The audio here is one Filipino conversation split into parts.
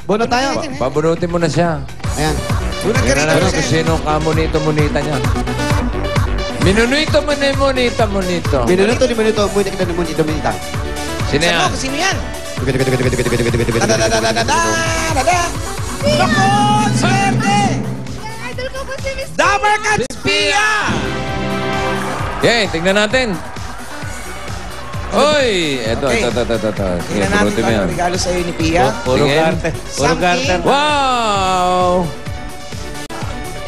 Bunot tayo. Pabunutin mo na siya. Ayan. Bunot ka rito. Kung sino kamunito-munita niya. Minunuito mo na munita. Minuto. Munita. Sino yan? Sino yan? Swerte! Idol ko po si Miss Dabarkad Spia! Okay, tignan natin. Oy! Ito. Sige, Tingnan natin bunutin mo kung yan. ano regalo sa'yo ni Pia. Puro garter. Puro garter. Wow!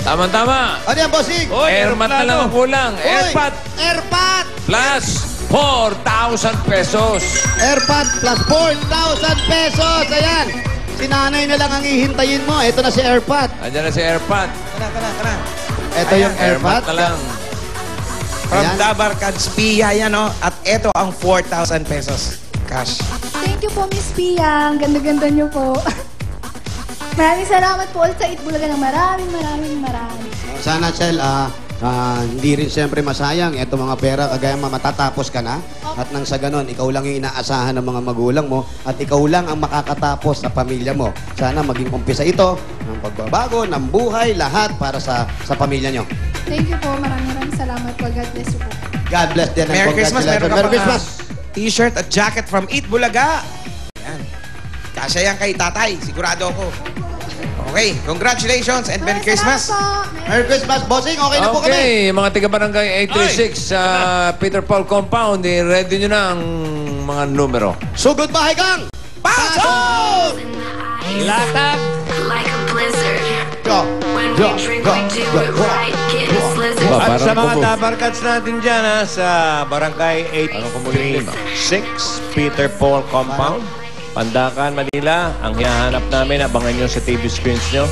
Tama-tama. Ano yan, bossing? Airmat na lang ang kulang. Airpat Airpat! plus 4,000 pesos. Airpat plus 4,000 pesos. Ayan. Si nanay na lang ang ihintayin mo. Ito na si Airpat. Andiyan na si Airpat. Kana. Ito yung Airmat Airpat. na lang. From Ayan. Dabarkad Spia yan, oh. At ito ang 4,000 pesos. Cash. Thank you po, Miss Pia. Ang ganda-ganda niyo po. Maraming salamat po ulit sa Itbulaga ng maraming. Sana, Chel, hindi rin siyempre masayang. Ito mga pera, kagaya matatapos ka na. At nang sa ganon, ikaw lang yung inaasahan ng mga magulang mo. At ikaw lang ang makakatapos sa pamilya mo. Sana maging umpisa ito ng pagbabago, ng buhay, lahat para sa pamilya nyo. Thank you po. Maraming salamat po. God bless you po. God bless din. Merry Christmas. Meron ka Merry pa Christmas. T-shirt at jacket from Eat Bulaga. Yan. Kasya yan kay tatay. Sigurado ako. Okay. Congratulations and Merry Christmas. Merry Christmas, bossing. Okay na po kami. Okay, mga taga-barangay 836 sa Peter Paul Compound, ready nyo na ang mga numero. Sugod bahay kang! Pasok! Latag! Like a blizzard. Go! When we drink, we do it right. Get a slizzard. At At sa mga tabarkats natin dyan, sa Barangay kumulit 836 Peter Paul Compound, Pandakan, Manila. Ang hinahanap namin, abangan nyo sa TV screens nyo.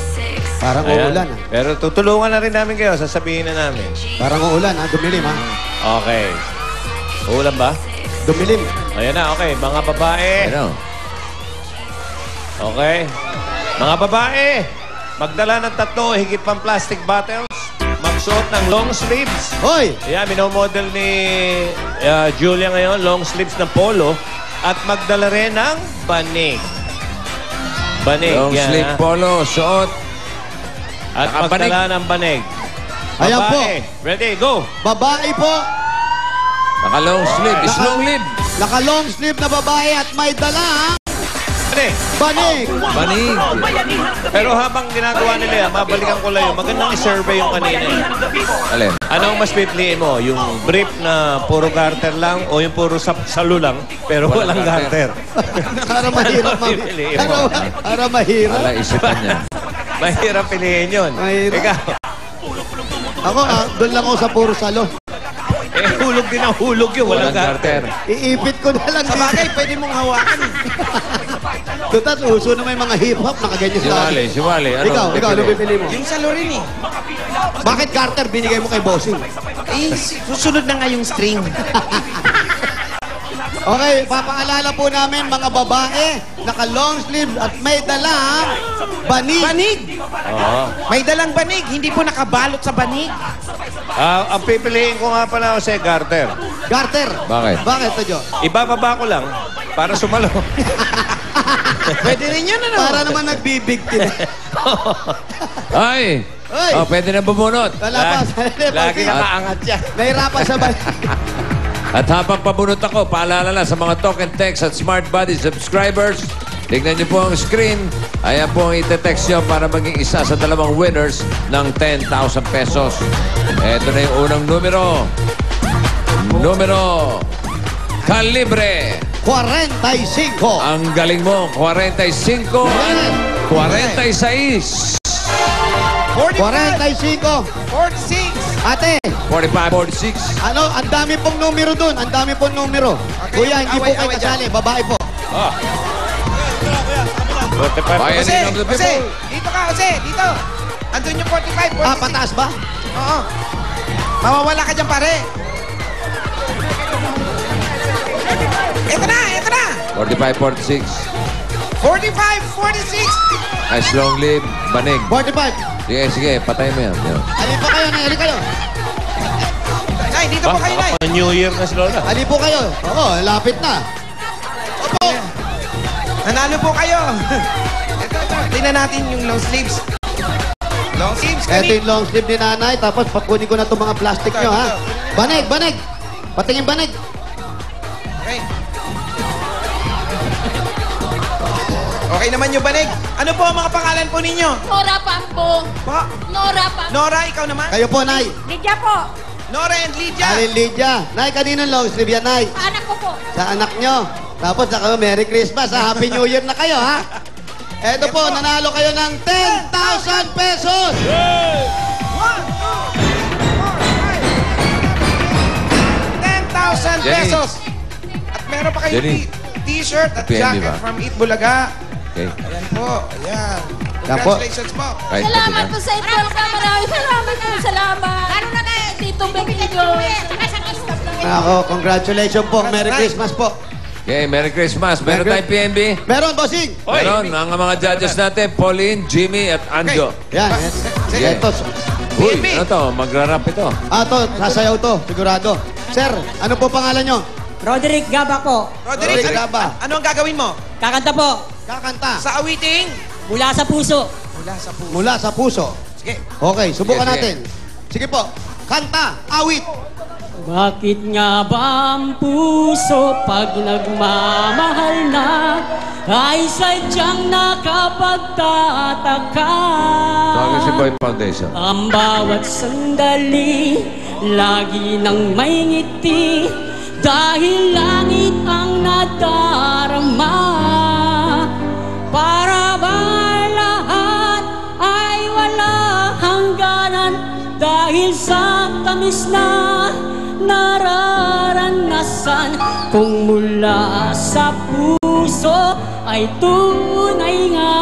Parang Ayan. uulan. Pero tutulungan na rin namin kayo, sasabihin na namin. Parang uulan, dumilim, ha? Okay. Ulan ba? Dumilim. Ayan na, okay. Mga babae. Ano? Okay. Mga babae, magdala ng 3 higit pang plastic bottles. Magsuot ng long sleeves. Hoy! Ayan, minomodel ni Julia ngayon, long sleeves na polo. At magdala rin ng banig. Banig, Long yan. sleeve polo, suot. At Nakabanig. magdala ng banig. Ayan po. Babae, ready, go! Babae po. Naka-long sleeve. Is long sleeve. Naka-long sleeve na babae at may dalang Banig! banig. Banig. Pero habang ginagawa nila yan, babalikan ko lang yun. Magandang i-survey yung kanina. Alin? Anong mas pipiliin mo? Yung brief na puro garter lang o yung puro salo lang pero walang garter? Para mahirap, Pipiliin mo. para mahirap. Wala isipan niya. Mahirap piliin yun. Mahirap. Ikaw, Ako, doon lang ako sa puro salo. hulog din ang hulog yun. Walang garter. Iipit ko na lang. Sa bagay, pwede mong hawakan. Tutas, uso na may mga hip-hop, nakaganyan Si sa Wally, si Wally. Ikaw, ano pipili mo? Yung salo rin eh. Bakit Carter binigay mo kay Bossing? Eh, susunod na nga yung string. Okay, papaalala po namin mga babae, naka-long sleeve at may dalang banig. Banig! Oo. May dalang banig, hindi po nakabalot sa banig. Ang pipiliin ko nga pala kasi garter. Carter. Bakit? Bakit to, Jo? Ibababa ko lang para sumalo. Pwede rin yun, ano? Para naman nagbibigtin. Ay! Oy! Oh, pwede na bumunot. Lalabas. Lagi nakaangat siya. Nahirapan sa banig. At habang pabunot ako, paalala na sa mga talk and text at Smart Buddy subscribers, tignan niyo po ang screen. Ayan po ang ite-text nyo para maging isa sa 2 winners ng 10,000 pesos. Ito na yung unang numero. Numero Kalibre. 45. Ang galing mo, 45 at 46. 45. 46. Ate, 45, 46. ano, ang dami pong numero dun. Ang dami pong numero. Okay, Kuya, hindi po away, kayo away kasali. Babae po. Oh. 45. Bayan Jose, ng people. Jose, dito ka, Jose, dito. Andun yung 45, 46. Ah, pataas ba? Oo. Mawawala ka dyan, pare. Ito na, ito na. 45, 46. 45, 46. Nice long live, banig. 45. Sige, sige, patay mo yan. Yan. Alin po kayo, Nay? Alin kayo? Nay, dito po kayo, Nay. New Year na si Lola. Alin po kayo? Oo, lapit na. Opo. Nanalo po kayo. Ito, ito. Tingnan natin yung long sleeves. Long sleeves, Ito kani. yung long sleeve ni nanay, tapos pakunin ko na itong mga plastic nyo, ha? Banig, banig! Patingin banig! Okay. Okay naman yung banig. Ano po ang mga pangalan po ninyo? Nora Pampo. Po? Nora Pampo. Nora, ikaw naman? Kayo po, nay. Lydia po. Nora and Lydia. Alin Lydia. Nay, kaninong long sleeve yan, nay? Anak ko po. Sa anak nyo. Tapos saka Merry Christmas, ha? Happy New Year na kayo, ha? Eto po, nanalo kayo ng 10,000 pesos! 10,000 Jenny. pesos. At meron pa kayong Jenny. t-shirt at PNB jacket ba? from Eat Bulaga. Okay. Ayan po. Ayan. Yan po. Congratulations po. Kahit Salamat pati po na. sa inyo. Maraming salamat po. Salamat. Ano na kayo? Tito Benito. Ako, congratulations po. Merry Christmas po. Okay, Merry Christmas. Meron Merry- tayong PNB? Meron, bossing! Meron. Ang mga judges natin, Pauline, Jimmy, at Anjo. Yan. Sige. Ito. Uy, PNB. ano to? Magra-rap ito. To, sasayaw to, sigurado. Sir, ano po pangalan nyo? Roderick Gaba po. Roderick, Roderick Gaba. ano ang gagawin mo? Kakanta po. Kakanta. Sa awiting? Mula sa puso. Mula sa puso. Mula sa puso. Sige. Okay, subukan Sige, natin. Sige po. Kanta, awit. Bakit nga ba ang puso pag nagmamahal na ay sadyang nakapagtataka? Tawagin si Boy Foundation. Ang bawat sandali, lagi nang may ngiti dahil langit ang nadarama. Para bang lahat ay wala hangganan dahil sa tamis na nararanasan. Kung mula sa puso ay tunay nga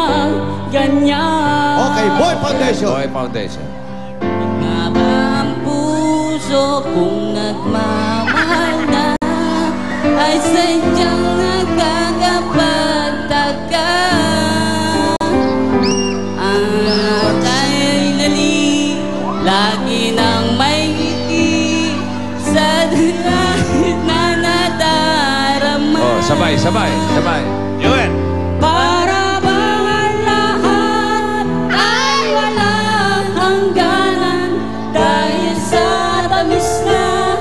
ganyan. Okay, Boy Foundation. Boy Foundation. Nga ba ang puso kung nagmamahal na ay sadyang nagkakapagtaka? Ang tayo'y lali, lagi nang may ngiti sa dahil na nadarama. Oh, sabay. Yun. Para bang ang lahat ay walang hangganan dahil sa tamis na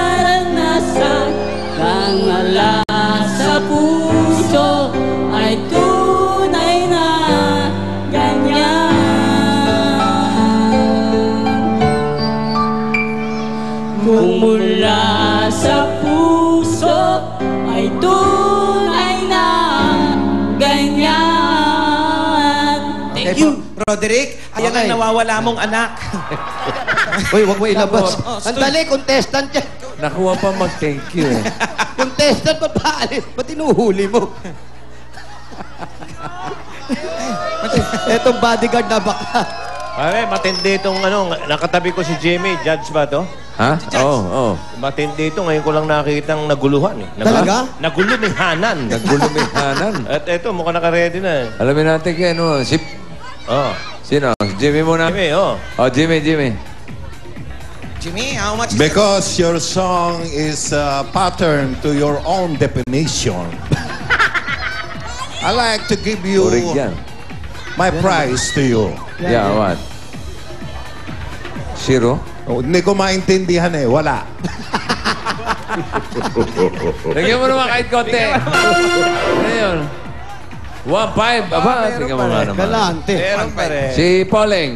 nararanasan. Kang ala sa puso ay tunay na ganyan. Kung mula sa puso ay tunay na ganyan. Thank you, Roderick. Ayan Okay. ang nawawala mong anak. Uy, wag mo ilabas. Oh, Sandali, contestant yan. Nakuha pa mag-thank you eh. Contestant, ba't paalis? Ba't tinuhuli mo? Etong bodyguard na baka. Pare, matindi itong ano, nakatabi ko si Jimmy. Judge ba to? Ha? Oo. Matindi ito. Ngayon ko lang nakikitang naguluhan eh. Talaga? Nagulumihanan. Naggulumihanan. At eto, mukhang naka-ready na eh. Alamin natin kay ano, si... Oh. Sino? Jimmy muna. Jimmy, oh. Oh, Jimmy. Jimmy, how much is Because your song is a pattern to your own definition. I like to give you Urig yan. my prize to you. Yeah, what? Zero? Oh, hindi ko maintindihan eh. Wala. Lagyan mo naman kahit konti. Ano yun? 1-5. Aba, tingnan mo nga naman. Galante. Meron pa rin. Si Pauling.